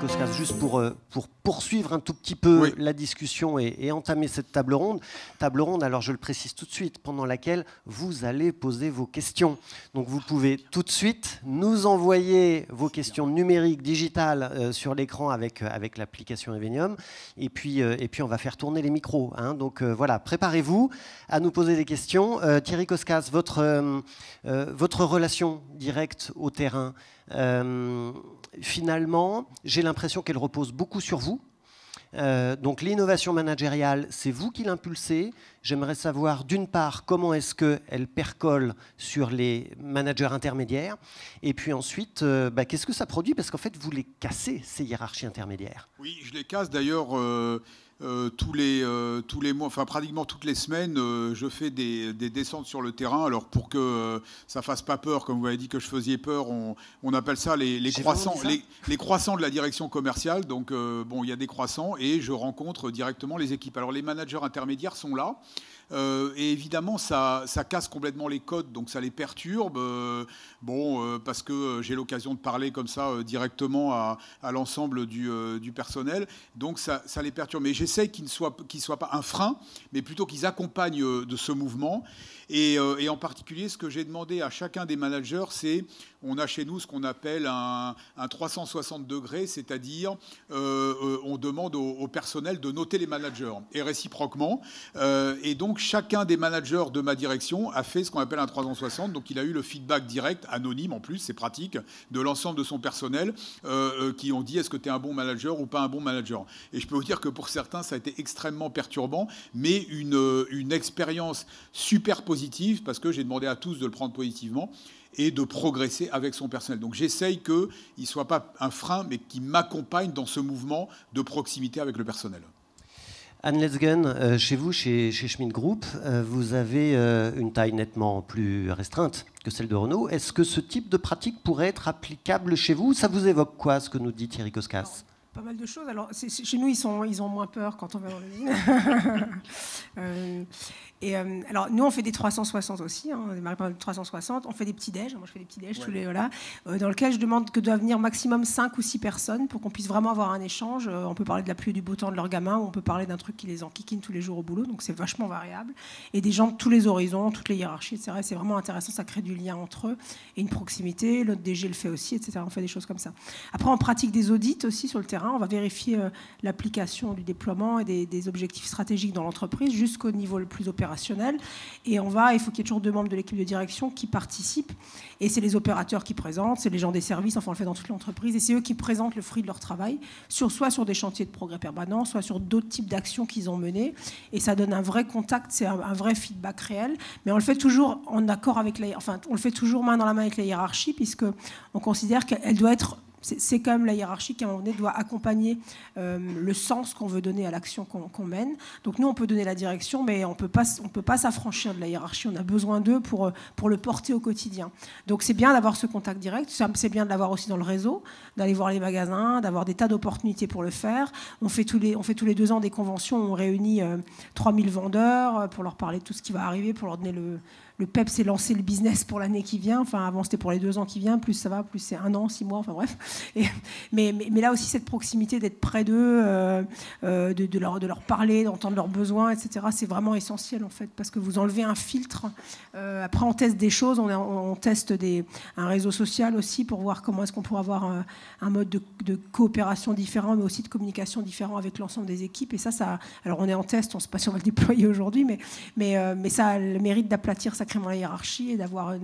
Koskas, juste pour poursuivre un tout petit peu Oui. la discussion et entamer cette table ronde. Table ronde, alors je le précise tout de suite, pendant laquelle vous allez poser vos questions. Donc vous pouvez tout de suite nous envoyer vos questions numériques, digitales sur l'écran avec l'application Evenium. Et puis on va faire tourner les micros. Hein. Donc voilà, préparez-vous à nous poser des questions. Thierry Koskas, votre relation directe au terrain, finalement, j'ai l'impression qu'elle repose beaucoup sur vous. Donc l'innovation managériale, c'est vous qui l'impulsez. J'aimerais savoir, d'une part, comment est-ce qu'elle percole sur les managers intermédiaires, et puis ensuite, qu'est-ce que ça produit, parce qu'en fait, vous les cassez, ces hiérarchies intermédiaires. Oui, je les casse d'ailleurs tous les mois, enfin pratiquement toutes les semaines, je fais des descentes sur le terrain. Alors pour que ça fasse pas peur, comme vous avez dit que je faisais peur, on appelle ça les croissants, les croissants de la direction commerciale. Donc bon, il y a des croissants et je rencontre directement les équipes. Alors les managers intermédiaires sont là. Et évidemment, ça casse complètement les codes, donc ça les perturbe. Parce que j'ai l'occasion de parler comme ça directement à l'ensemble du personnel, donc ça les perturbe. Mais j'essaie qu'ils ne soient pas un frein, mais plutôt qu'ils accompagnent de ce mouvement. Et en particulier, ce que j'ai demandé à chacun des managers, c'est, on a chez nous ce qu'on appelle un 360 degrés, c'est-à-dire on demande au personnel de noter les managers, et réciproquement. Et donc, chacun des managers de ma direction a fait ce qu'on appelle un 360, donc il a eu le feedback direct, anonyme en plus, c'est pratique, de l'ensemble de son personnel, qui ont dit est-ce que tu es un bon manager ou pas un bon manager. Et je peux vous dire que pour certains, ça a été extrêmement perturbant, mais une expérience super positive, parce que j'ai demandé à tous de le prendre positivement et de progresser avec son personnel. Donc j'essaye qu'il ne soit pas un frein, mais qu'il m'accompagne dans ce mouvement de proximité avec le personnel. Anne Lesgen, chez vous, chez Schmidt Group, vous avez une taille nettement plus restreinte que celle de Renault. Est-ce que ce type de pratique pourrait être applicable chez vous? Ça vous évoque quoi, ce que nous dit Thierry Koskas? Pas mal de choses. Alors, chez nous, ils ont moins peur quand on va dans l'usine. Alors, nous, on fait des 360 aussi. On démarre par des 360. On fait des petits déj. Moi, je fais des petits déj tous les dans lequel je demande que doivent venir maximum 5 ou 6 personnes pour qu'on puisse vraiment avoir un échange. On peut parler de la pluie et du beau temps de leurs gamins, ou on peut parler d'un truc qui les enquiquine tous les jours au boulot. Donc, c'est vachement variable. Et des gens de tous les horizons, toutes les hiérarchies, etc. C'est vraiment intéressant. Ça crée du lien entre eux et une proximité. L'autre DG le fait aussi, etc. On fait des choses comme ça. Après, on pratique des audits aussi sur le terrain. On va vérifier l'application du déploiement et des objectifs stratégiques dans l'entreprise jusqu'au niveau le plus opérationnel. Et il faut qu'il y ait toujours 2 membres de l'équipe de direction qui participent. Et c'est les opérateurs qui présentent, c'est les gens des services, enfin on le fait dans toute l'entreprise. Et c'est eux qui présentent le fruit de leur travail, soit sur des chantiers de progrès permanents, soit sur d'autres types d'actions qu'ils ont menées. Et ça donne un vrai contact, c'est un vrai feedback réel. Mais on le fait toujours en accord avec on le fait toujours main dans la main avec la hiérarchie, puisqu'on considère qu'elle doit être... C'est quand même la hiérarchie qui, à un moment donné, doit accompagner le sens qu'on veut donner à l'action qu'on mène. Donc nous, on peut donner la direction, mais on peut pas s'affranchir de la hiérarchie. On a besoin d'eux pour le porter au quotidien. Donc c'est bien d'avoir ce contact direct. C'est bien de l'avoir aussi dans le réseau, d'aller voir les magasins, d'avoir des tas d'opportunités pour le faire. On fait tous les 2 ans des conventions où on réunit 3000 vendeurs pour leur parler de tout ce qui va arriver, pour leur donner le PEP, c'est lancer le business pour l'année qui vient. Enfin, avant, c'était pour les 2 ans qui viennent. Plus ça va, plus c'est 1 an, 6 mois. Enfin, bref. Mais là aussi, cette proximité, d'être près d'eux, de leur parler, d'entendre leurs besoins, etc., c'est vraiment essentiel, en fait, parce que vous enlevez un filtre. Après, on teste des choses. On teste un réseau social aussi pour voir comment est-ce qu'on pourrait avoir un mode de coopération différent, mais aussi de communication différent avec l'ensemble des équipes. Et ça, alors, on est en test. On ne sait pas si on va le déployer aujourd'hui, mais ça a le mérite d'aplatir sacrément la hiérarchie et d'avoir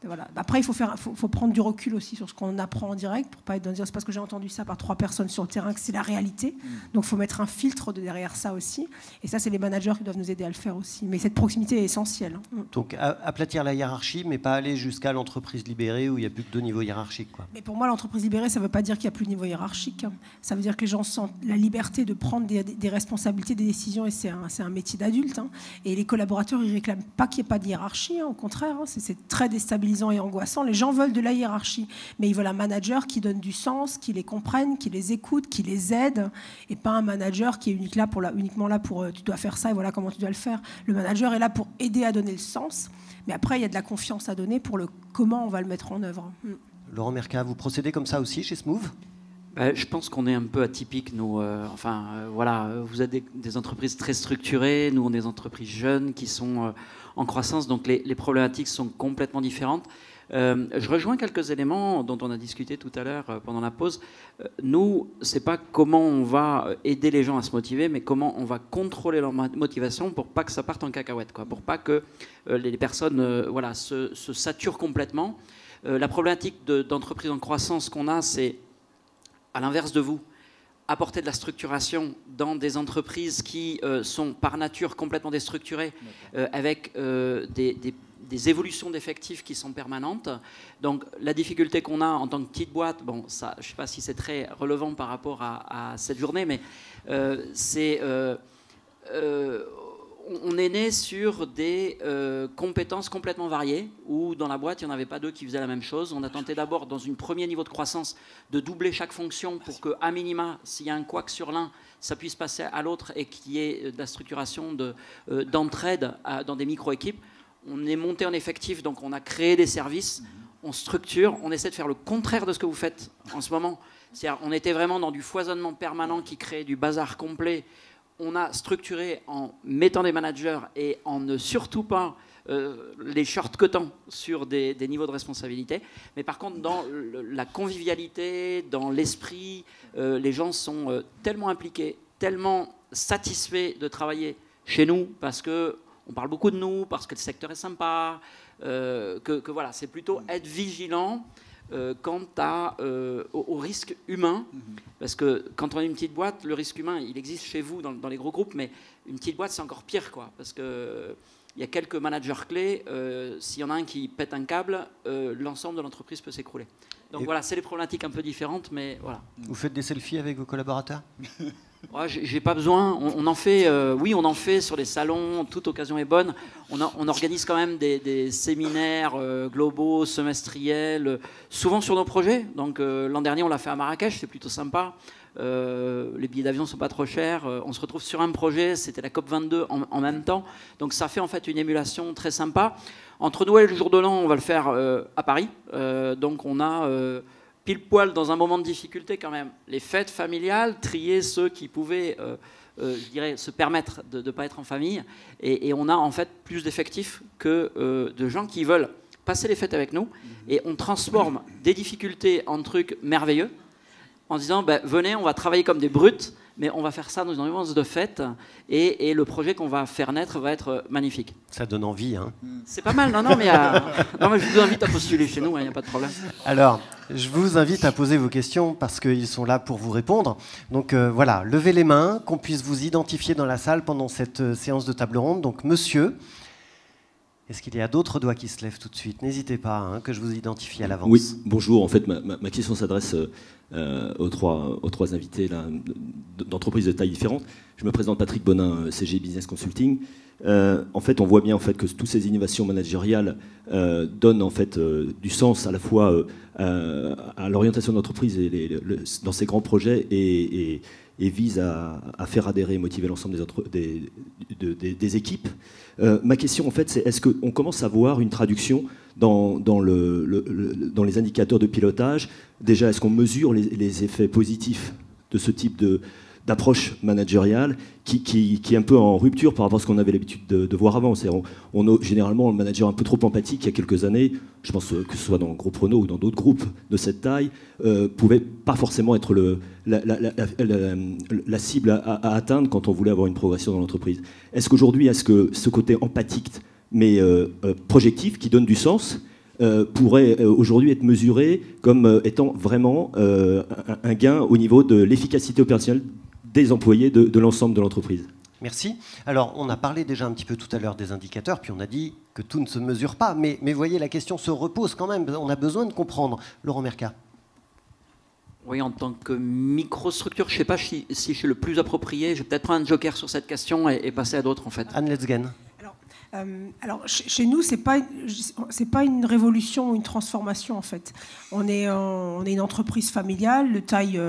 voilà. Après, il faut prendre du recul aussi sur ce qu'on apprend en direct pour pas être dans dire c'est parce que j'ai entendu ça par 3 personnes sur le terrain que c'est la réalité. Donc, il faut mettre un filtre derrière ça aussi. Et ça, c'est les managers qui doivent nous aider à le faire aussi. Mais cette proximité est essentielle. Donc, aplatir la hiérarchie, mais pas aller jusqu'à l'entreprise libérée où il n'y a plus que 2 niveaux hiérarchiques, quoi. Mais pour moi, l'entreprise libérée, ça ne veut pas dire qu'il n'y a plus de niveau hiérarchique. Ça veut dire que les gens sentent la liberté de prendre des responsabilités, des décisions. Et c'est un métier d'adulte. Et les collaborateurs, ils ne réclament pas qu'il n'y ait pas de hiérarchie. Au contraire, c'est très déstabilisant et angoissant. Les gens veulent de la hiérarchie, mais ils veulent un manager qui donne du sens, qui les comprenne, qui les écoute, qui les aide, et pas un manager qui est uniquement là pour tu dois faire ça et voilà comment tu dois le faire. Le manager est là pour aider à donner le sens, mais après il y a de la confiance à donner pour le comment on va le mettre en œuvre. Laurent Mercat, vous procédez comme ça aussi chez Smooth? Je pense qu'on est un peu atypique, nous. Voilà, vous êtes des entreprises très structurées, nous, on est des entreprises jeunes qui sont en croissance, donc les problématiques sont complètement différentes. Je rejoins quelques éléments dont on a discuté tout à l'heure pendant la pause. Nous, c'est pas comment on va aider les gens à se motiver, mais comment on va contrôler leur motivation pour pas que ça parte en cacahuète, quoi, pour pas que les personnes voilà, se saturent complètement. La problématique d'entreprise en croissance qu'on a, c'est, à l'inverse de vous, apporter de la structuration dans des entreprises qui sont par nature complètement déstructurées, avec des évolutions d'effectifs qui sont permanentes. Donc la difficulté qu'on a en tant que petite boîte, bon, ça, je ne sais pas si c'est très relevant par rapport à cette journée, mais on est né sur des compétences complètement variées, où dans la boîte, il n'y en avait pas deux qui faisaient la même chose. On a tenté d'abord, dans un premier niveau de croissance, de doubler chaque fonction pour qu'à minima, s'il y a un couac sur l'un, ça puisse passer à l'autre et qu'il y ait de la structuration d'entraide dans des micro-équipes. On est monté en effectif, donc on a créé des services, on structure, on essaie de faire le contraire de ce que vous faites en ce moment. C'est-à-dire, on était vraiment dans du foisonnement permanent qui crée du bazar complet. On a structuré en mettant des managers et en ne surtout pas les shortcutant sur des niveaux de responsabilité. Mais par contre, dans la convivialité, dans l'esprit, les gens sont tellement impliqués, tellement satisfaits de travailler chez nous parce qu'on parle beaucoup de nous, parce que le secteur est sympa, que voilà, c'est plutôt être vigilant quant au risque humain, parce que quand on est une petite boîte, le risque humain, il existe chez vous dans les gros groupes, mais une petite boîte, c'est encore pire, quoi, parce que il y a quelques managers clés, s'il y en a un qui pète un câble, l'ensemble de l'entreprise peut s'écrouler. Donc voilà, c'est des problématiques un peu différentes, mais voilà. Vous faites des selfies avec vos collaborateurs? Ouais, j'ai pas besoin. On en fait, oui, on en fait sur les salons. Toute occasion est bonne. On organise quand même des séminaires globaux, semestriels, souvent sur nos projets. Donc l'an dernier, on l'a fait à Marrakech, c'est plutôt sympa. Les billets d'avion sont pas trop chers. On se retrouve sur un projet, c'était la COP22 en même temps. Donc ça fait en fait une émulation très sympa. Entre Noël et le jour de l'an, on va le faire à Paris. Donc on a pile poil dans un moment de difficulté quand même, les fêtes familiales, trier ceux qui pouvaient, je dirais, se permettre de ne pas être en famille. Et on a en fait plus d'effectifs que de gens qui veulent passer les fêtes avec nous. Et on transforme des difficultés en trucs merveilleux en disant, venez, on va travailler comme des brutes, mais on va faire ça dans une ambiance de fête. Et le projet qu'on va faire naître va être magnifique. Ça donne envie, hein. C'est pas mal, non, mais je vous invite à postuler chez nous, il n'y a pas de problème. Alors, je vous invite à poser vos questions parce qu'ils sont là pour vous répondre. Donc voilà, levez les mains, qu'on puisse vous identifier dans la salle pendant cette séance de table ronde. Donc monsieur, est-ce qu'il y a d'autres doigts qui se lèvent tout de suite? N'hésitez pas, hein, que je vous identifie à l'avance. Oui, bonjour. En fait, ma question s'adresse aux trois invités d'entreprises de taille différente. Je me présente Patrick Bonin, CG Business Consulting. En fait, on voit bien en fait, que toutes ces innovations managériales donnent en fait, du sens à la fois à l'orientation de l'entreprise dans ces grands projets et visent à faire adhérer et motiver l'ensemble des équipes. Ma question, en fait, c'est est-ce qu'on commence à voir une traduction dans les indicateurs de pilotage? Déjà, est-ce qu'on mesure les effets positifs de ce type d'approche managériale qui est un peu en rupture par rapport à ce qu'on avait l'habitude de voir avant? On a généralement le manager un peu trop empathique il y a quelques années, je pense que ce soit dans le groupe Renault ou dans d'autres groupes de cette taille, pouvait pas forcément être la cible à atteindre quand on voulait avoir une progression dans l'entreprise. Est-ce qu'aujourd'hui, ce côté empathique mais projectif qui donne du sens pourrait aujourd'hui être mesuré comme étant vraiment un gain au niveau de l'efficacité opérationnelle des employés de l'ensemble de l'entreprise? Merci. Alors, on a parlé déjà un petit peu tout à l'heure des indicateurs, puis on a dit que tout ne se mesure pas. Mais voyez, la question se repose quand même. On a besoin de comprendre. Laurent Mercat. Oui, en tant que microstructure, je ne sais pas si je suis le plus approprié. Je vais peut-être prendre un joker sur cette question et passer à d'autres, en fait. Anne Letzgen. Alors, chez nous, c'est pas une révolution ou une transformation, en fait. On est une entreprise familiale de taille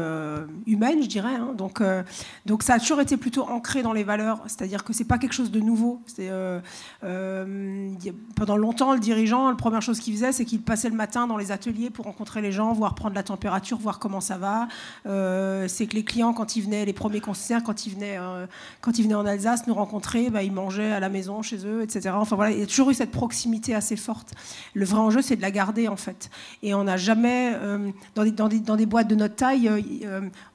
humaine, je dirais. Hein. Donc, ça a toujours été plutôt ancré dans les valeurs, c'est-à-dire que c'est pas quelque chose de nouveau. Pendant longtemps, le dirigeant, la première chose qu'il faisait, c'est qu'il passait le matin dans les ateliers pour rencontrer les gens, voir prendre la température, voir comment ça va. C'est que les clients, quand ils venaient, les premiers concessionnaires, quand ils venaient en Alsace nous rencontrer, ils mangeaient à la maison, chez eux, etc. Enfin voilà, il y a toujours eu cette proximité assez forte. Le vrai enjeu, c'est de la garder, en fait. Et on n'a jamais, dans des boîtes de notre taille,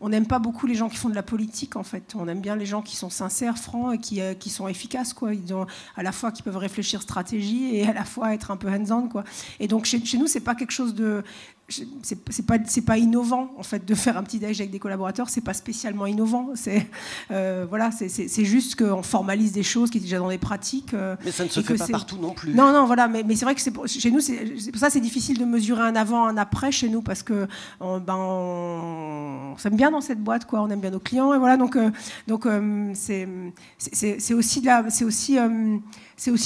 on n'aime pas beaucoup les gens qui font de la politique, en fait. On aime bien les gens qui sont sincères, francs et qui sont efficaces, quoi. Ils ont, à la fois qui peuvent réfléchir stratégie et à la fois être un peu hands-on, quoi. Et donc chez nous, c'est pas quelque chose de... C'est pas innovant, en fait, de faire un petit déj avec des collaborateurs. C'est pas spécialement innovant. Voilà, c'est juste qu'on formalise des choses qui étaient déjà dans des pratiques. Mais ça ne se fait pas partout non plus. Non, voilà. Mais c'est vrai que chez nous, c'est pour ça c'est difficile de mesurer un avant, un après chez nous, parce que on s'aime bien dans cette boîte, quoi. On aime bien nos clients, et voilà. Donc c'est aussi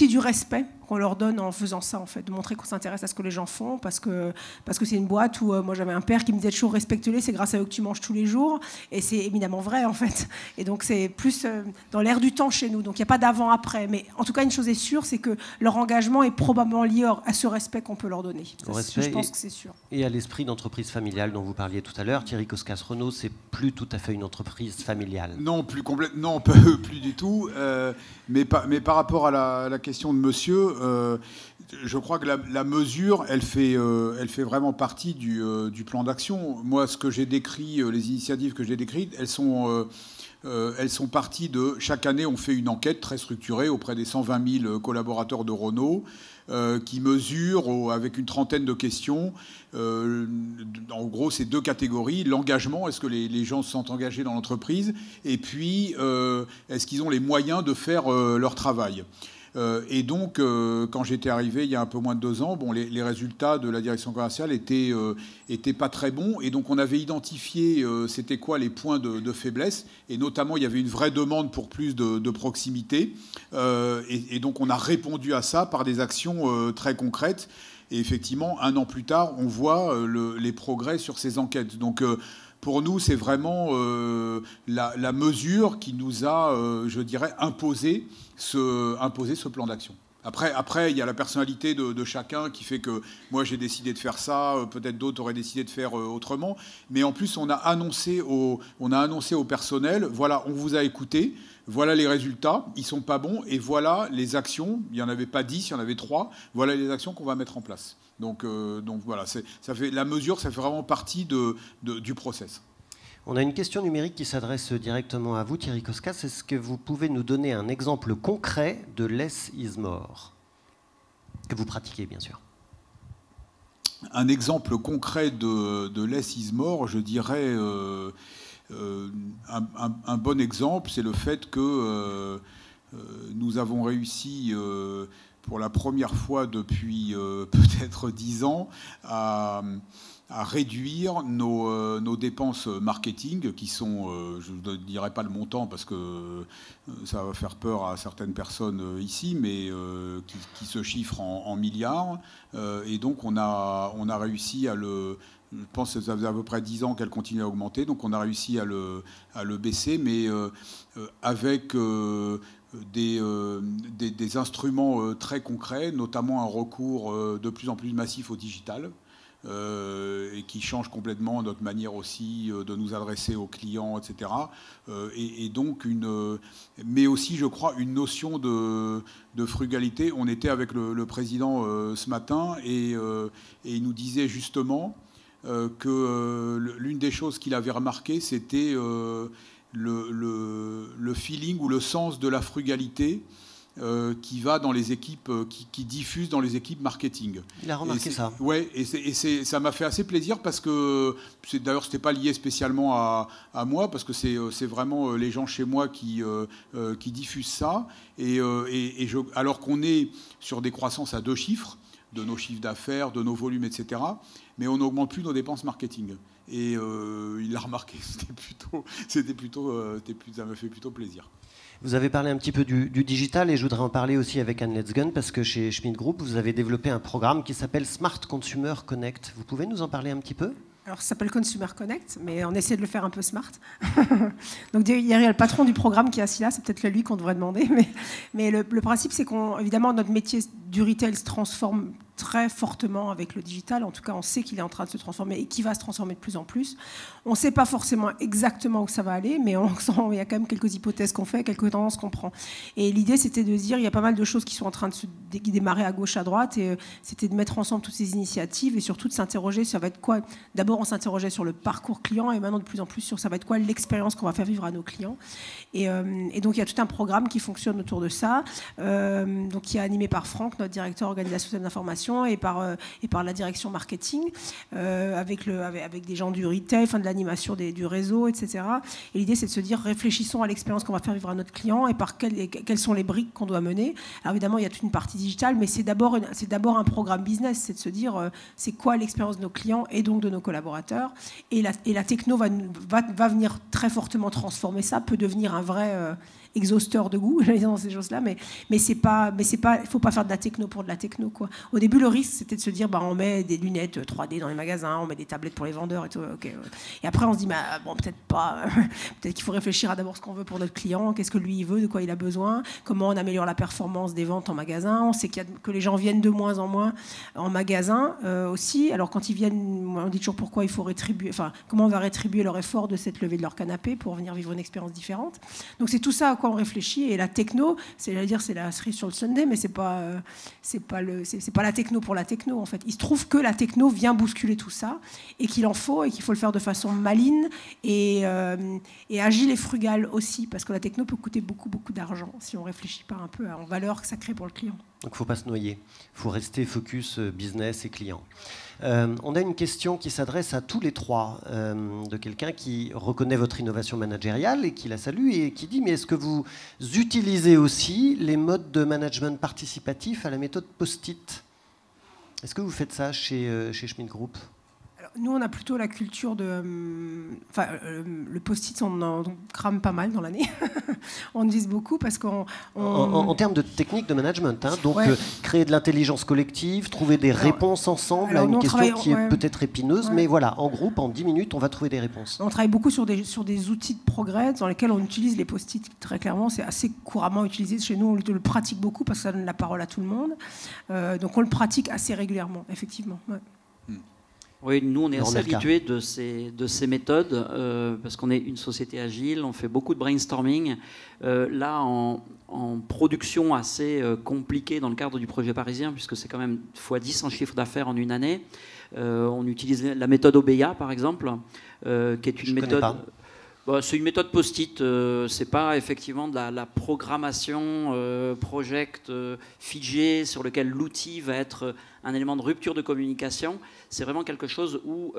du respect qu'on leur donne en faisant ça, en fait, de montrer qu'on s'intéresse à ce que les gens font, parce que c'est une boîte où moi j'avais un père qui me disait toujours respecte-les, c'est grâce à eux que tu manges tous les jours, et c'est évidemment vrai, en fait. Et donc c'est plus dans l'air du temps chez nous, donc il n'y a pas d'avant-après, mais en tout cas une chose est sûre, c'est que leur engagement est probablement lié à ce respect qu'on peut leur donner. Je pense que c'est sûr. Et à l'esprit d'entreprise familiale dont vous parliez tout à l'heure, Thierry Koskas-Renault, c'est plus tout à fait une entreprise familiale. Non, non, plus du tout. Mais par rapport à la question de monsieur, je crois que la mesure, elle fait vraiment partie du plan d'action. Moi, ce que j'ai décrit, les initiatives que j'ai décrites, elles sont parties de... Chaque année, on fait une enquête très structurée auprès des 120 000 collaborateurs de Renault, qui mesurent avec une trentaine de questions. En gros, c'est 2 catégories. L'engagement, est-ce que les gens se sentent engagés dans l'entreprise? Et puis, est-ce qu'ils ont les moyens de faire leur travail? Et donc, quand j'étais arrivé il y a un peu moins de 2 ans, les résultats de la direction commerciale étaient pas très bons. Et donc, on avait identifié c'était quoi les points de faiblesse. Et notamment, il y avait une vraie demande pour plus de proximité. Et donc, on a répondu à ça par des actions très concrètes. Et effectivement, 1 an plus tard, on voit les progrès sur ces enquêtes. Donc, pour nous, c'est vraiment la mesure qui nous a, je dirais, imposé ce plan d'action. Après, il y a la personnalité de chacun qui fait que moi, j'ai décidé de faire ça, peut-être d'autres auraient décidé de faire autrement. Mais en plus, on a annoncé au personnel, voilà, on vous a écouté, voilà les résultats, ils sont pas bons, et voilà les actions, il n'y en avait pas 10, il y en avait 3, voilà les actions qu'on va mettre en place. Donc voilà, la mesure, ça fait vraiment partie du process. On a une question numérique qui s'adresse directement à vous, Thierry Koskas. Est-ce que vous pouvez nous donner un exemple concret de less is more, que vous pratiquez, bien sûr? Un exemple concret de less is more, je dirais, un bon exemple, c'est le fait que nous avons réussi, pour la première fois depuis peut-être 10 ans, à réduire nos dépenses marketing, qui sont, je ne dirais pas le montant parce que ça va faire peur à certaines personnes ici, mais qui se chiffrent en milliards. Et donc on a réussi à le... Je pense que ça faisait à peu près 10 ans qu'elle continue à augmenter, donc on a réussi à le baisser, mais avec... des instruments très concrets, notamment un recours de plus en plus massif au digital, et qui change complètement notre manière aussi de nous adresser aux clients, etc. Et donc, mais aussi, je crois, une notion de frugalité. On était avec le président ce matin, et il nous disait justement que l'une des choses qu'il avait remarqué, c'était le feeling ou le sens de la frugalité qui va dans les équipes, qui diffuse dans les équipes marketing. Il a remarqué ça. Ouais, et ça m'a fait assez plaisir parce que d'ailleurs c'était pas lié spécialement à moi, parce que c'est vraiment les gens chez moi qui diffusent ça, alors qu'on est sur des croissances à 2 chiffres de nos chiffres d'affaires, de nos volumes, etc. Mais on n'augmente plus nos dépenses marketing. Et il l'a remarqué, ça m'a fait plutôt plaisir. Vous avez parlé un petit peu du digital et je voudrais en parler aussi avec Anne Letzgen parce que chez Schmidt Group, vous avez développé un programme qui s'appelle Smart Consumer Connect. Vous pouvez nous en parler un petit peu ? Alors, ça s'appelle Consumer Connect, mais on essaie de le faire un peu smart. Donc, il y a le patron du programme qui est assis là, c'est peut-être lui qu'on devrait demander. Mais le principe, c'est qu'évidemment, notre métier du retail se transforme très fortement avec le digital. En tout cas, on sait qu'il est en train de se transformer et qu'il va se transformer de plus en plus. On ne sait pas forcément exactement où ça va aller, mais il y a quand même quelques hypothèses qu'on fait, quelques tendances qu'on prend. Et l'idée, c'était de dire, il y a pas mal de choses qui sont en train de se démarrer à gauche, à droite, et c'était de mettre ensemble toutes ces initiatives et surtout de s'interroger sur ça va être quoi. D'abord, on s'interrogeait sur le parcours client et maintenant de plus en plus sur ça va être quoi l'expérience qu'on va faire vivre à nos clients. Et donc, il y a tout un programme qui fonctionne autour de ça, donc qui est animé par Franck, notre directeur organisation d'information, et par la direction marketing, avec des gens du retail, de l'animation du réseau, etc. Et l'idée, c'est de se dire, réfléchissons à l'expérience qu'on va faire vivre à notre client et par quelles sont les briques qu'on doit mener. Alors évidemment, il y a toute une partie digitale, mais c'est d'abord un programme business, c'est de se dire, c'est quoi l'expérience de nos clients et donc de nos collaborateurs. Et la techno va venir très fortement transformer ça, peut devenir un vrai exhausteur de goût, dans ces choses-là, mais il faut pas faire de la techno pour de la techno, quoi. Au début, le risque, c'était de se dire, on met des lunettes 3D dans les magasins, on met des tablettes pour les vendeurs et tout. Okay. Et après, on se dit, peut-être pas. Peut-être qu'il faut réfléchir à d'abord ce qu'on veut pour notre client, qu'est-ce que lui il veut, de quoi il a besoin, comment on améliore la performance des ventes en magasin. On sait que les gens viennent de moins en moins en magasin aussi. Alors quand ils viennent, on dit toujours pourquoi il faut rétribuer, comment on va rétribuer leur effort de s'être levé de leur canapé pour venir vivre une expérience différente. Donc c'est tout ça à quoi on réfléchit. Et la techno, c'est la cerise sur le sundae, mais c'est pas la techno pour la techno, en fait. Il se trouve que la techno vient bousculer tout ça et qu'il en faut et qu'il faut le faire de façon maligne et agile et frugale aussi, parce que la techno peut coûter beaucoup, beaucoup d'argent si on ne réfléchit pas un peu en valeur que ça crée pour le client. Donc il ne faut pas se noyer, il faut rester focus business et client. On a une question qui s'adresse à tous les trois, de quelqu'un qui reconnaît votre innovation managériale et qui la salue et qui dit, mais est-ce que vous utilisez aussi les modes de management participatif à la méthode Post-it ? Est-ce que vous faites ça chez Schmidt Group ? Nous, on a plutôt la culture de... le post-it, on crame pas mal dans l'année. On utilise beaucoup parce qu'on... En termes de technique de management, donc ouais. Créer de l'intelligence collective, trouver des réponses ensemble à une question qui est peut-être épineuse, mais voilà, en groupe, en 10 minutes, on va trouver des réponses. On travaille beaucoup sur des outils de progrès dans lesquels on utilise les post-it très clairement. C'est assez couramment utilisé chez nous, on le pratique beaucoup parce que ça donne la parole à tout le monde. Donc on le pratique assez régulièrement, effectivement. Ouais. Oui, nous, on est assez habitués de ces méthodes parce qu'on est une société agile, on fait beaucoup de brainstorming. Là, en production assez compliquée dans le cadre du projet parisien, puisque c'est quand même x10 en chiffre d'affaires en une année, on utilise la méthode OBEA, par exemple, qui est une méthode... C'est une méthode post-it, c'est pas effectivement de la programmation project figée sur lequel l'outil va être un élément de rupture de communication. C'est vraiment quelque chose où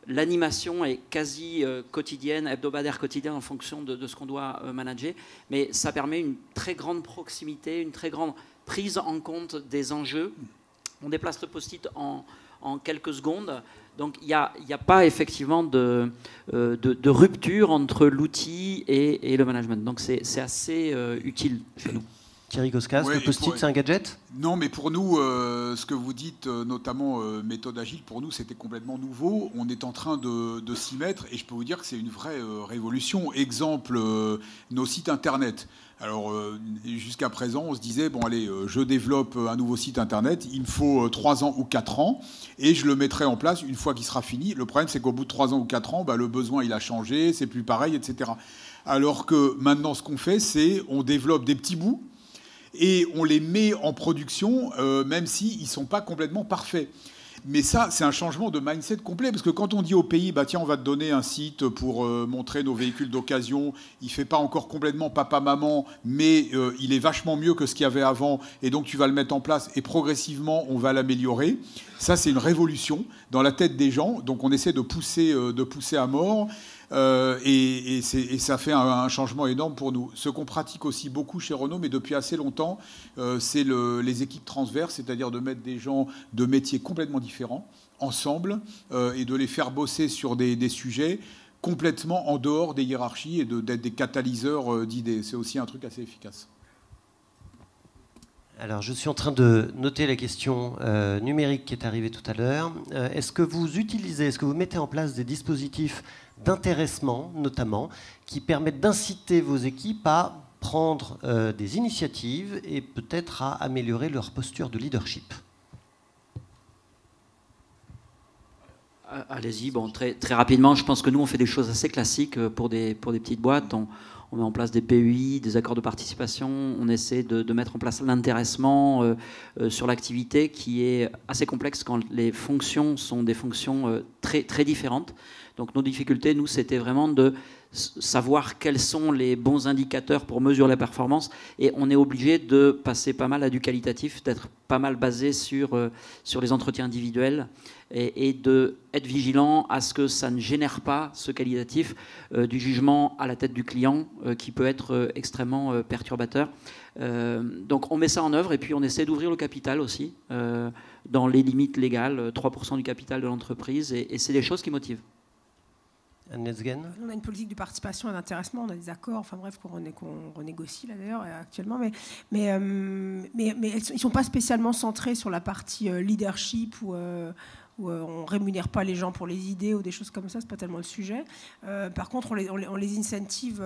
l'animation est quasi quotidienne, hebdomadaire quotidienne en fonction de ce qu'on doit manager, mais ça permet une très grande proximité, une très grande prise en compte des enjeux. On déplace le post-it en quelques secondes. Donc il n'y a pas effectivement de rupture entre l'outil et le management. Donc c'est assez utile chez nous. Thierry Koskas, le post-it, c'est un gadget ? Non, mais pour nous, ce que vous dites, notamment méthode agile, pour nous, c'était complètement nouveau. On est en train de s'y mettre et je peux vous dire que c'est une vraie révolution. Exemple, nos sites Internet. Alors, jusqu'à présent, on se disait, bon, allez, je développe un nouveau site Internet, il me faut 3 ans ou 4 ans, et je le mettrai en place une fois qu'il sera fini. Le problème, c'est qu'au bout de 3 ans ou 4 ans, le besoin, il a changé, c'est plus pareil, etc. Alors que maintenant, ce qu'on fait, c'est on développe des petits bouts, et on les met en production, même s'ils ne sont pas complètement parfaits. Mais ça, c'est un changement de mindset complet, parce que quand on dit au pays, tiens, on va te donner un site pour montrer nos véhicules d'occasion, il ne fait pas encore complètement papa-maman, mais il est vachement mieux que ce qu'il y avait avant, et donc tu vas le mettre en place, et progressivement, on va l'améliorer. Ça, c'est une révolution dans la tête des gens, donc on essaie de pousser à mort. Et ça fait un changement énorme pour nous. Ce qu'on pratique aussi beaucoup chez Renault, mais depuis assez longtemps, c'est les équipes transverses, c'est-à-dire de mettre des gens de métiers complètement différents ensemble et de les faire bosser sur des sujets. complètement en dehors des hiérarchies et d'être des catalyseurs d'idées. C'est aussi un truc assez efficace. Alors, je suis en train de noter la question numérique qui est arrivée tout à l'heure. Est-ce que vous mettez en place des dispositifs d'intéressement, notamment, qui permettent d'inciter vos équipes à prendre des initiatives et peut-être à améliorer leur posture de leadership? Allez-y, bon, très rapidement, je pense que nous, on fait des choses assez classiques pour des petites boîtes. On met en place des PEI, des accords de participation, on essaie de mettre en place l'intéressement sur l'activité qui est assez complexe quand les fonctions sont des fonctions très, très différentes. Donc nos difficultés, nous, c'était vraiment de savoir quels sont les bons indicateurs pour mesurer la performance, et on est obligé de passer pas mal à du qualitatif, d'être pas mal basé sur les entretiens individuels et d'être vigilant à ce que ça ne génère pas, ce qualitatif, du jugement à la tête du client qui peut être extrêmement perturbateur. Donc on met ça en œuvre et puis on essaie d'ouvrir le capital aussi dans les limites légales, 3% du capital de l'entreprise, et c'est des choses qui motivent. Agnès Guen. On a une politique de participation et d'intéressement, on a des accords, enfin bref, qu'on renégocie là d'ailleurs actuellement, mais ils ne sont pas spécialement centrés sur la partie leadership où on ne rémunère pas les gens pour les idées ou des choses comme ça, c'est pas tellement le sujet. Par contre, on les incentive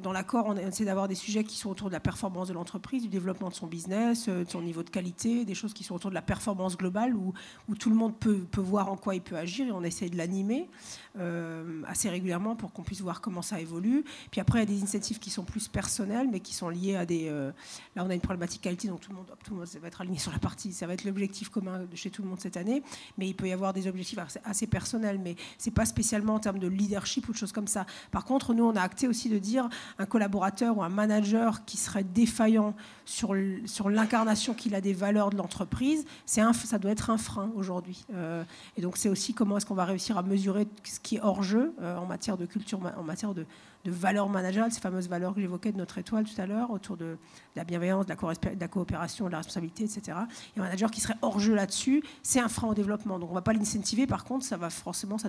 dans l'accord, on essaie d'avoir des sujets qui sont autour de la performance de l'entreprise, du développement de son business, de son niveau de qualité, des choses qui sont autour de la performance globale où tout le monde peut voir en quoi il peut agir, et on essaie de l'animer assez régulièrement pour qu'on puisse voir comment ça évolue. Puis après, il y a des initiatives qui sont plus personnelles, mais qui sont liées à des... là, on a une problématique qualité, donc tout le monde ça va être aligné sur la partie, ça va être l'objectif commun de chez tout le monde cette année, mais il peut y avoir des objectifs assez personnels, mais c'est pas spécialement en termes de leadership ou de choses comme ça. Par contre, nous, on a acté aussi de dire un collaborateur ou un manager qui serait défaillant sur l'incarnation qu'il a des valeurs de l'entreprise, ça doit être un frein aujourd'hui. Et donc c'est aussi comment est-ce qu'on va réussir à mesurer ce qui est hors jeu en matière de culture, en matière de valeurs managériales, ces fameuses valeurs que j'évoquais de notre étoile tout à l'heure, autour de la bienveillance, de la coopération, de la responsabilité, etc. Et un manager qui serait hors jeu là-dessus, c'est un frein au développement. Donc on ne va pas l'incentiver, par contre, ça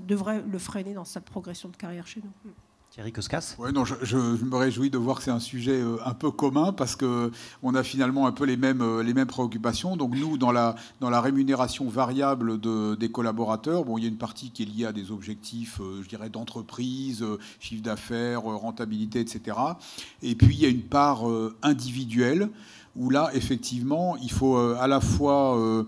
devrait le freiner dans sa progression de carrière chez nous. Thierry Koskas. Ouais, non, je me réjouis de voir que c'est un sujet un peu commun parce qu'on a finalement un peu les mêmes préoccupations. Donc nous, dans la rémunération variable des collaborateurs, bon, il y a une partie qui est liée à des objectifs, je dirais, d'entreprise, chiffre d'affaires, rentabilité, etc. Et puis il y a une part individuelle où là, effectivement, il faut à la fois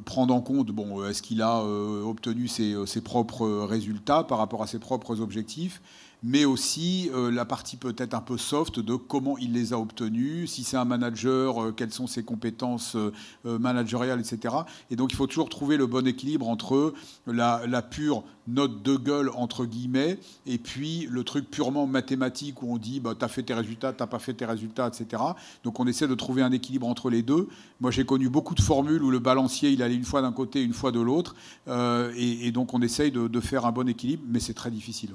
prendre en compte, bon, est-ce qu'il a obtenu ses propres résultats par rapport à ses propres objectifs, mais aussi la partie peut-être un peu soft de comment il les a obtenus, si c'est un manager, quelles sont ses compétences managériales, etc. Et donc il faut toujours trouver le bon équilibre entre la pure note de gueule, entre guillemets, et puis le truc purement mathématique où on dit bah, t'as fait tes résultats, t'as pas fait tes résultats, etc. Donc on essaie de trouver un équilibre entre les deux. Moi j'ai connu beaucoup de formules où le balancier il allait une fois d'un côté, une fois de l'autre, et donc on essaye de faire un bon équilibre, mais c'est très difficile.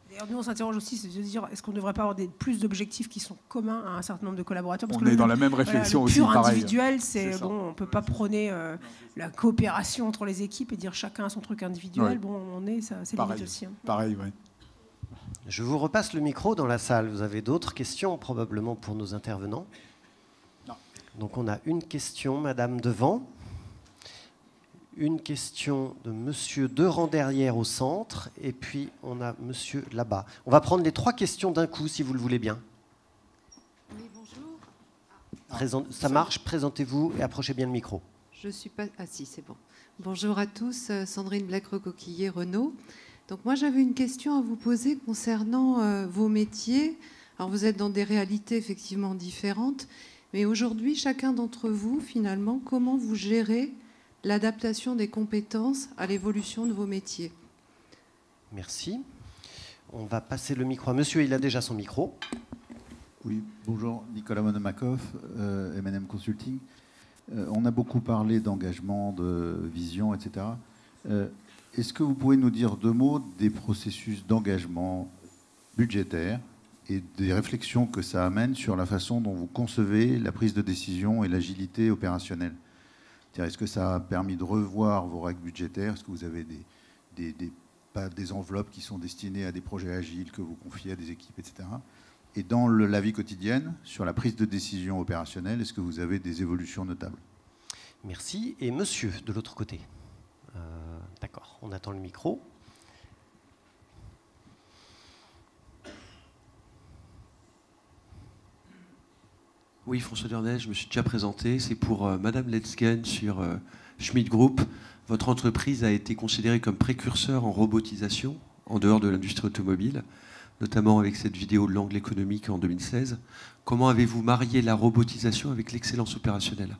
D'ailleurs, nous, on s'interroge aussi, c'est de dire, est-ce qu'on ne devrait pas avoir plus d'objectifs qui sont communs à un certain nombre de collaborateurs? Parce on est dans la même réflexion aussi, pareil. Le pur pareil. individuel, on ne peut pas prôner la coopération entre les équipes et dire chacun a son truc individuel. Ouais. Bon, c'est limite aussi. Hein. Pareil, oui. Je vous repasse le micro dans la salle. Vous avez d'autres questions, probablement, pour nos intervenants? Non. Donc, on a une question, madame, devant. Une question de monsieur deux rangs derrière au centre, et puis on a monsieur là-bas. On va prendre les trois questions d'un coup, si vous le voulez bien. Oui, bonjour. Ça marche, présentez-vous et approchez bien le micro. Je suis pas... Ah si, c'est bon. Bonjour à tous, Sandrine Blec-Recoquillier, Renault. Donc moi, j'avais une question à vous poser concernant vos métiers. Alors vous êtes dans des réalités effectivement différentes, mais aujourd'hui, chacun d'entre vous, finalement, comment vous gérez l'adaptation des compétences à l'évolution de vos métiers? Merci. On va passer le micro à monsieur. Il a déjà son micro. Oui, bonjour. Nicolas Monomakov, M&M Consulting. On a beaucoup parlé d'engagement, de vision, etc. Est-ce que vous pouvez nous dire deux mots des processus d'engagement budgétaire et des réflexions que ça amène sur la façon dont vous concevez la prise de décision et l'agilité opérationnelle? Est-ce que ça a permis de revoir vos règles budgétaires? Est-ce que vous avez des pas des enveloppes qui sont destinées à des projets agiles que vous confiez à des équipes, etc. Et dans la vie quotidienne, sur la prise de décision opérationnelle, est-ce que vous avez des évolutions notables? Merci. Et monsieur, de l'autre côté. D'accord, on attend le micro. Oui, François Durnay, je me suis déjà présenté. C'est pour Madame Letzgen sur Schmidt Group. Votre entreprise a été considérée comme précurseur en robotisation en dehors de l'industrie automobile, notamment avec cette vidéo de l'angle économique en 2016. Comment avez-vous marié la robotisation avec l'excellence opérationnelle?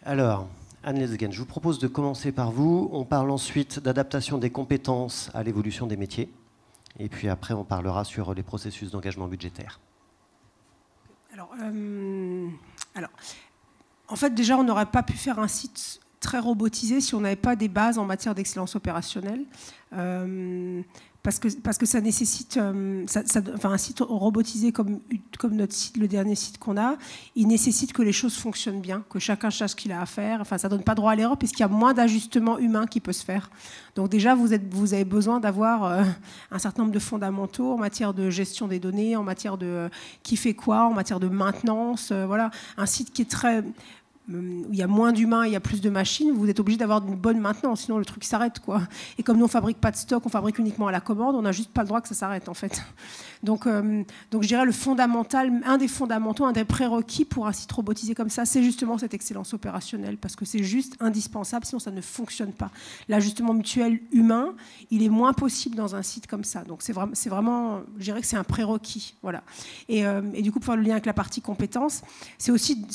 Alors, Anne Letzgen, je vous propose de commencer par vous. On parle ensuite d'adaptation des compétences à l'évolution des métiers. Et puis après, on parlera sur les processus d'engagement budgétaire. Alors, en fait, déjà, on n'aurait pas pu faire un site très robotisé si on n'avait pas des bases en matière d'excellence opérationnelle. Parce que ça nécessite, enfin, un site robotisé comme notre site, le dernier site qu'on a, il nécessite que les choses fonctionnent bien, que chacun sache ce qu'il a à faire. Enfin, ça donne pas droit à l'erreur puisqu'il y a moins d'ajustements humains qui peut se faire. Donc déjà, vous avez besoin d'avoir un certain nombre de fondamentaux en matière de gestion des données, en matière de qui fait quoi, en matière de maintenance. Voilà, un site qui est très où il y a moins d'humains, il y a plus de machines, vous êtes obligé d'avoir une bonne maintenance, sinon le truc s'arrête, quoi. Et comme nous on fabrique pas de stock, on fabrique uniquement à la commande, on n'a juste pas le droit que ça s'arrête en fait. Donc je dirais le fondamental, un des fondamentaux, un des prérequis pour un site robotisé comme ça, c'est justement cette excellence opérationnelle, parce que c'est juste indispensable, sinon ça ne fonctionne pas. L'ajustement mutuel humain, il est moins possible dans un site comme ça. Donc c'est vraiment, je dirais que c'est un prérequis, voilà. Et du coup pour faire le lien avec la partie compétences, c'est aussi,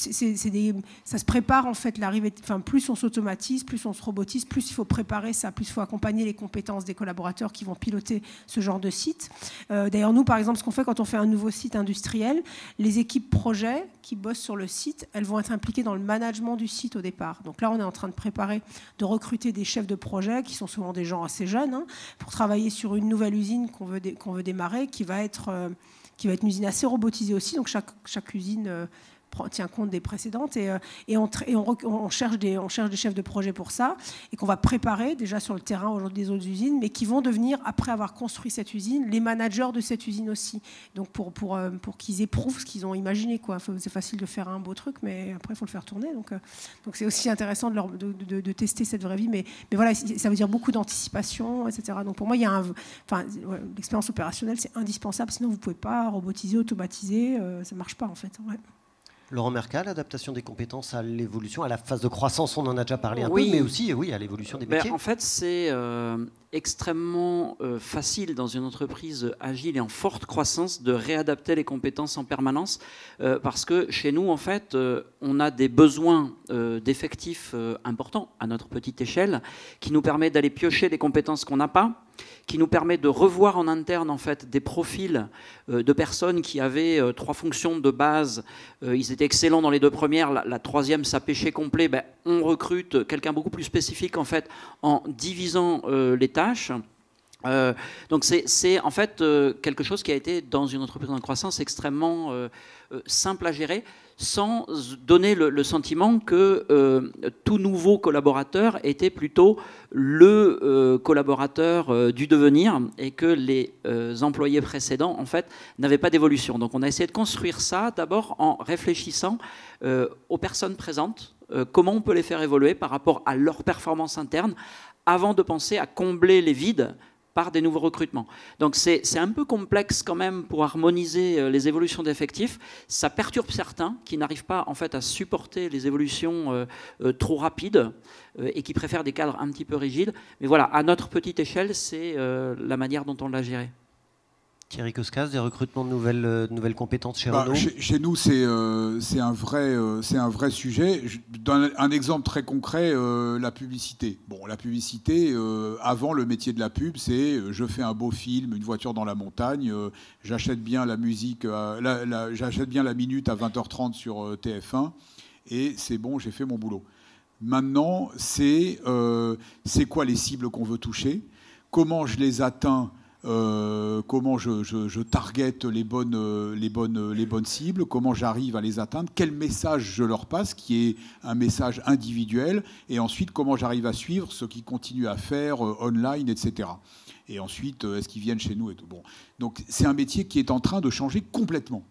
ça se prépare en fait l'arrivée. Enfin, plus on s'automatise, plus on se robotise, plus il faut préparer ça, plus il faut accompagner les compétences des collaborateurs qui vont piloter ce genre de site. D'ailleurs, nous, par exemple, ce qu'on fait quand on fait un nouveau site industriel, les équipes projets qui bossent sur le site, elles vont être impliquées dans le management du site au départ. Donc là, on est en train de préparer, de recruter des chefs de projet qui sont souvent des gens assez jeunes, hein, pour travailler sur une nouvelle usine qu'on veut démarrer, qui va être une usine assez robotisée aussi. Donc chaque usine tient compte des précédentes et on cherche des chefs de projet pour ça et qu'on va préparer déjà sur le terrain aujourd'hui des autres usines, mais qui vont devenir, après avoir construit cette usine, les managers de cette usine aussi. Donc pour qu'ils éprouvent ce qu'ils ont imaginé, quoi. C'est facile de faire un beau truc, mais après il faut le faire tourner. Donc c'est aussi intéressant de tester cette vraie vie, mais voilà, ça veut dire beaucoup d'anticipation, etc. Donc pour moi, l'expérience opérationnelle, c'est indispensable, sinon vous ne pouvez pas robotiser, automatiser, ça ne marche pas en fait. Ouais. Laurent Mercal, adaptation des compétences à l'évolution, à la phase de croissance, on en a déjà parlé un Oui. peu, mais aussi à l'évolution des métiers. En fait, c'est extrêmement facile dans une entreprise agile et en forte croissance de réadapter les compétences en permanence parce que chez nous, en fait, on a des besoins d'effectifs importants à notre petite échelle qui nous permet d'aller piocher des compétences qu'on n'a pas, qui nous permet de revoir en interne en fait des profils de personnes qui avaient 3 fonctions de base. Ils étaient excellents dans les 2 premières, la troisième ça pêchait complet. On recrute quelqu'un beaucoup plus spécifique en fait en divisant les tâches. Donc c'est en fait quelque chose qui a été dans une entreprise en croissance extrêmement simple à gérer, sans donner le sentiment que tout nouveau collaborateur était plutôt le collaborateur du devenir et que les employés précédents en fait n'avaient pas d'évolution. Donc on a essayé de construire ça d'abord en réfléchissant aux personnes présentes, comment on peut les faire évoluer par rapport à leur performance interne avant de penser à combler les vides par des nouveaux recrutements. Donc c'est un peu complexe quand même pour harmoniser les évolutions d'effectifs. Ça perturbe certains qui n'arrivent pas en fait à supporter les évolutions trop rapides et qui préfèrent des cadres un petit peu rigides. Mais voilà, à notre petite échelle, c'est la manière dont on l'a géré. Thierry Koskas, des recrutements de nouvelles compétences chez Renault. Chez nous, c'est un vrai sujet. Je donne un exemple très concret, la publicité. Bon, la publicité, avant, le métier de la pub, c'est je fais un beau film, une voiture dans la montagne, j'achète bien la musique, j'achète bien la minute à 20h30 sur TF1, et c'est bon, j'ai fait mon boulot. Maintenant, c'est quoi les cibles qu'on veut toucher, comment je les atteins comment je target les bonnes cibles, comment j'arrive à les atteindre, quel message je leur passe, qui est un message individuel, et ensuite comment j'arrive à suivre ce qu'ils continuent à faire online, etc. Et ensuite, est-ce qu'ils viennent chez nous et tout. Bon. Donc c'est un métier qui est en train de changer complètement.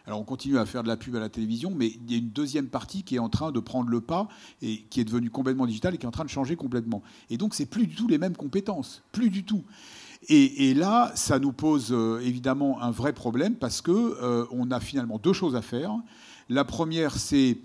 Alors on continue à faire de la pub à la télévision, mais il y a une deuxième partie qui est en train de prendre le pas et qui est devenue complètement digitale et qui est en train de changer complètement. Et donc c'est plus du tout les mêmes compétences, plus du tout. Et là, ça nous pose évidemment un vrai problème parce que on a finalement deux choses à faire. La première, c'est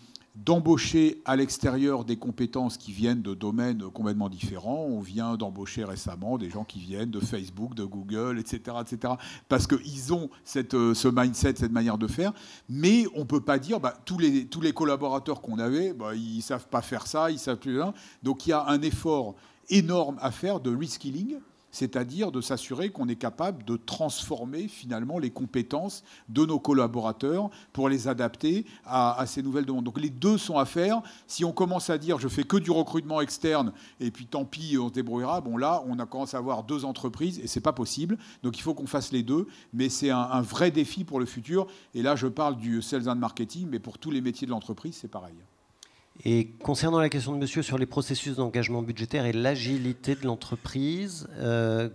d'embaucher à l'extérieur des compétences qui viennent de domaines complètement différents. On vient d'embaucher récemment des gens qui viennent de Facebook, de Google, etc., etc., parce qu'ils ont ce mindset, cette manière de faire. Mais on ne peut pas dire tous les collaborateurs qu'on avait, ils ne savent pas faire ça, ils ne savent plus rien. Donc il y a un effort énorme à faire de reskilling, c'est-à-dire de s'assurer qu'on est capable de transformer finalement les compétences de nos collaborateurs pour les adapter à ces nouvelles demandes. Donc les deux sont à faire. Si on commence à dire je fais que du recrutement externe et puis tant pis on se débrouillera, bon là on a commencé à avoir deux entreprises et c'est pas possible. Donc il faut qu'on fasse les deux, mais c'est un vrai défi pour le futur. Et là je parle du sales and marketing, mais pour tous les métiers de l'entreprise c'est pareil. Et concernant la question de monsieur sur les processus d'engagement budgétaire et l'agilité de l'entreprise,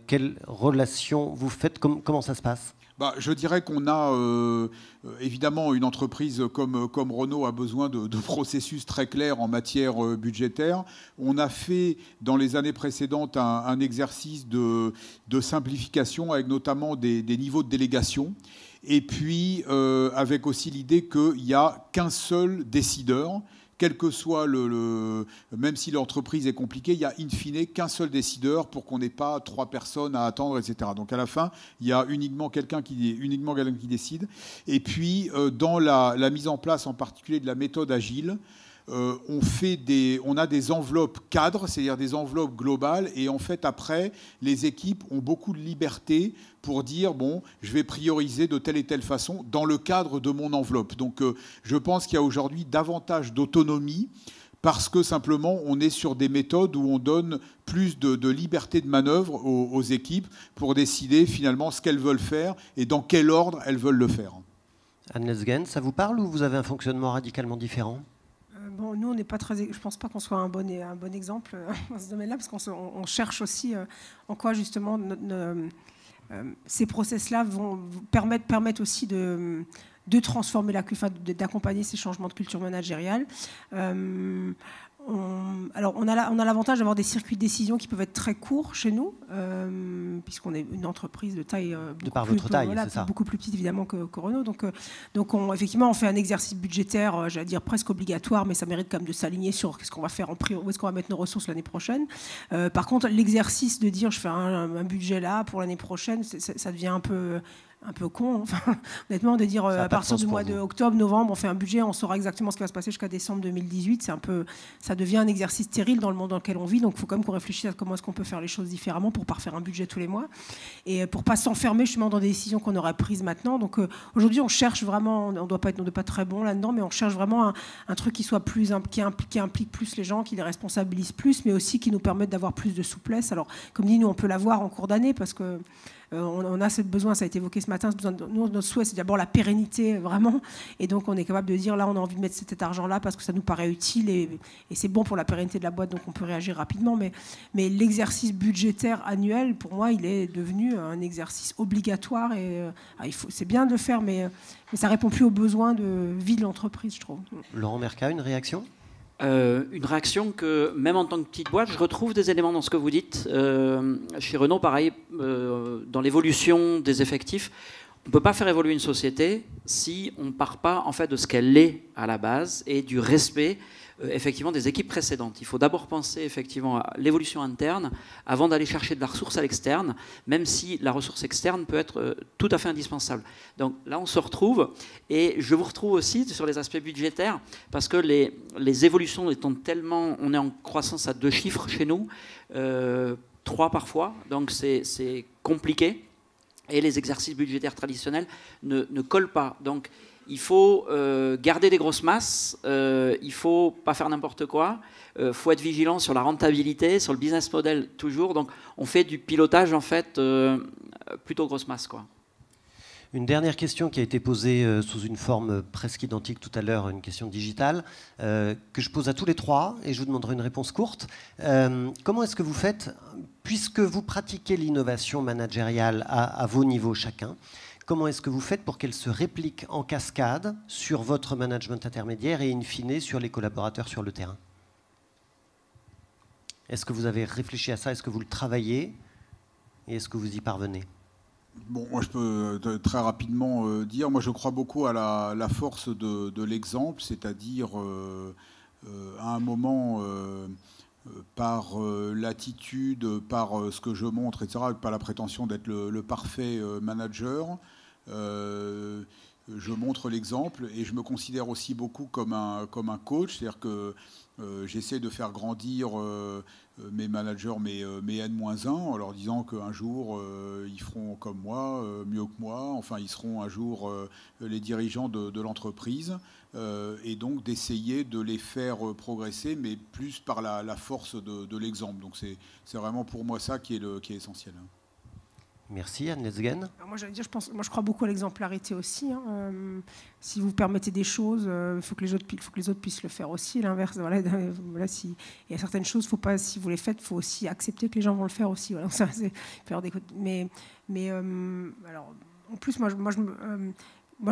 quelle relation vous faites, comment ça se passe ? Je dirais qu'on a évidemment une entreprise comme Renault a besoin de processus très clairs en matière budgétaire. On a fait dans les années précédentes un exercice de simplification avec notamment des niveaux de délégation. Et puis avec aussi l'idée qu'il n'y a qu'un seul décideur. Quel que soit même si l'entreprise est compliquée, il y a in fine qu'un seul décideur pour qu'on n'ait pas 3 personnes à attendre, etc. Donc à la fin, il y a uniquement quelqu'un qui décide. Et puis dans la mise en place en particulier de la méthode agile, on a des enveloppes cadres, c'est-à-dire des enveloppes globales, et en fait après, les équipes ont beaucoup de liberté pour dire bon, je vais prioriser de telle et telle façon dans le cadre de mon enveloppe. Donc je pense qu'il y a aujourd'hui davantage d'autonomie parce que simplement on est sur des méthodes où on donne plus de liberté de manœuvre aux équipes pour décider finalement ce qu'elles veulent faire et dans quel ordre elles veulent le faire. Anne Lesgen, ça vous parle ou vous avez un fonctionnement radicalement différent ? Bon, nous, on n'est pas très. Je ne pense pas qu'on soit un bon exemple dans ce domaine-là, parce qu'on cherche aussi en quoi justement ces process-là vont permettre aussi de transformer d'accompagner ces changements de culture managériale. Alors, on a l'avantage d'avoir des circuits de décision qui peuvent être très courts chez nous, puisqu'on est une entreprise de taille beaucoup plus petite évidemment que Renault. Donc effectivement, on fait un exercice budgétaire, j'allais dire presque obligatoire, mais ça mérite quand même de s'aligner sur qu'est-ce qu'on va faire où est-ce qu'on va mettre nos ressources l'année prochaine. Par contre, l'exercice de dire je fais un budget là pour l'année prochaine, ça devient un peu con, enfin, honnêtement, de dire à partir du mois de octobre, novembre, on fait un budget, on saura exactement ce qui va se passer jusqu'à décembre 2018. Ça devient un exercice stérile dans le monde dans lequel on vit. Donc, il faut quand même qu'on réfléchisse à comment est-ce qu'on peut faire les choses différemment pour ne pas refaire un budget tous les mois et pour ne pas s'enfermer justement dans des décisions qu'on aurait prises maintenant. Donc, aujourd'hui, on cherche vraiment, on ne doit pas être très bon là-dedans, mais on cherche vraiment un truc qui soit qui implique plus les gens, qui les responsabilise plus, mais aussi qui nous permette d'avoir plus de souplesse. Alors, comme dit, nous, on peut l'avoir en cours d'année parce que on a ce besoin, ça a été évoqué ce matin, notre souhait, c'est d'abord la pérennité, vraiment. Et donc, on est capable de dire, là, on a envie de mettre cet argent-là parce que ça nous paraît utile et c'est bon pour la pérennité de la boîte, donc on peut réagir rapidement. Mais l'exercice budgétaire annuel, pour moi, il est devenu un exercice obligatoire. Et c'est bien de le faire, mais ça ne répond plus aux besoins de vie de l'entreprise, je trouve. Laurent Mercat, une réaction ? Une réaction que, même en tant que petite boîte, je retrouve des éléments dans ce que vous dites. Chez Renault, pareil, dans l'évolution des effectifs, on ne peut pas faire évoluer une société si on ne part pas en fait, de ce qu'elle est à la base et du respect effectivement des équipes précédentes. Il faut d'abord penser effectivement à l'évolution interne avant d'aller chercher de la ressource à l'externe, même si la ressource externe peut être tout à fait indispensable. Donc là, on se retrouve, et je vous retrouve aussi sur les aspects budgétaires, parce que les évolutions étant tellement... On est en croissance à 2 chiffres chez nous, 3 parfois, donc c'est compliqué, et les exercices budgétaires traditionnels ne collent pas. Donc, il faut garder des grosses masses, il ne faut pas faire n'importe quoi, il faut être vigilant sur la rentabilité, sur le business model toujours. Donc on fait du pilotage en fait plutôt grosse masse, quoi. Une dernière question qui a été posée sous une forme presque identique tout à l'heure, une question digitale, que je pose à tous les trois, et je vous demanderai une réponse courte. Comment est-ce que vous faites, puisque vous pratiquez l'innovation managériale à vos niveaux chacun, comment est-ce que vous faites pour qu'elle se réplique en cascade sur votre management intermédiaire et in fine sur les collaborateurs sur le terrain? Est-ce que vous avez réfléchi à ça? Est-ce que vous le travaillez? Et est-ce que vous y parvenez? Bon, moi je peux très rapidement dire, moi je crois beaucoup à la force de l'exemple, c'est-à-dire à un moment, par l'attitude, par ce que je montre, etc., pas la prétention d'être le parfait manager, je montre l'exemple et je me considère aussi beaucoup comme un coach, c'est-à-dire que j'essaie de faire grandir mes managers, mes N-1, en leur disant qu'un jour, ils feront comme moi, mieux que moi, enfin, ils seront un jour les dirigeants de l'entreprise, et donc d'essayer de les faire progresser, mais plus par la force de l'exemple. Donc c'est vraiment pour moi ça qui est essentiel. Merci, Anne Lesgen. Moi, je crois beaucoup à l'exemplarité aussi. Hein. Si vous permettez des choses, il faut que les autres puissent le faire aussi. L'inverse, voilà, il y a certaines choses, faut pas, si vous les faites, il faut aussi accepter que les gens vont le faire aussi. Voilà, ça, alors, en plus, moi,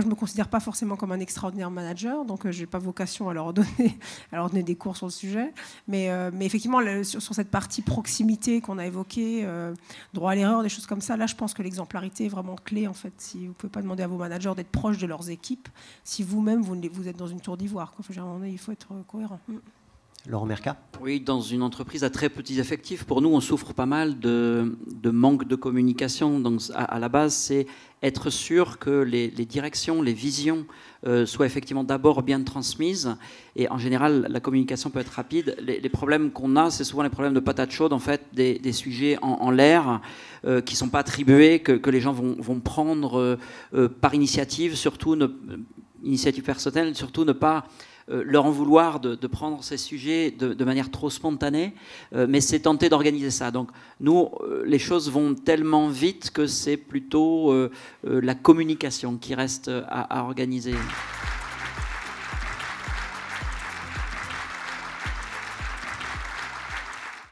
je me considère pas forcément comme un extraordinaire manager, donc j'ai pas vocation à leur donner des cours sur le sujet. Mais effectivement, sur cette partie proximité qu'on a évoquée, droit à l'erreur, des choses comme ça, là, je pense que l'exemplarité est vraiment clé, en fait. Si vous pouvez pas demander à vos managers d'être proches de leurs équipes, si vous-même, vous êtes dans une tour d'ivoire. Il faut être cohérent. Laurent Mercat. Oui, dans une entreprise à très petits effectifs, pour nous, on souffre pas mal de manque de communication. Donc, à la base, c'est être sûr que les directions, les visions soient effectivement d'abord bien transmises. Et en général, la communication peut être rapide. Les problèmes qu'on a, c'est souvent les problèmes de patates chaudes, en fait, des sujets en l'air qui ne sont pas attribués, que les gens vont prendre par initiative, surtout initiative personnelle, surtout ne pas leur en vouloir de prendre ces sujets de manière trop spontanée, mais c'est tenter d'organiser ça. Donc nous, les choses vont tellement vite que c'est plutôt la communication qui reste à organiser.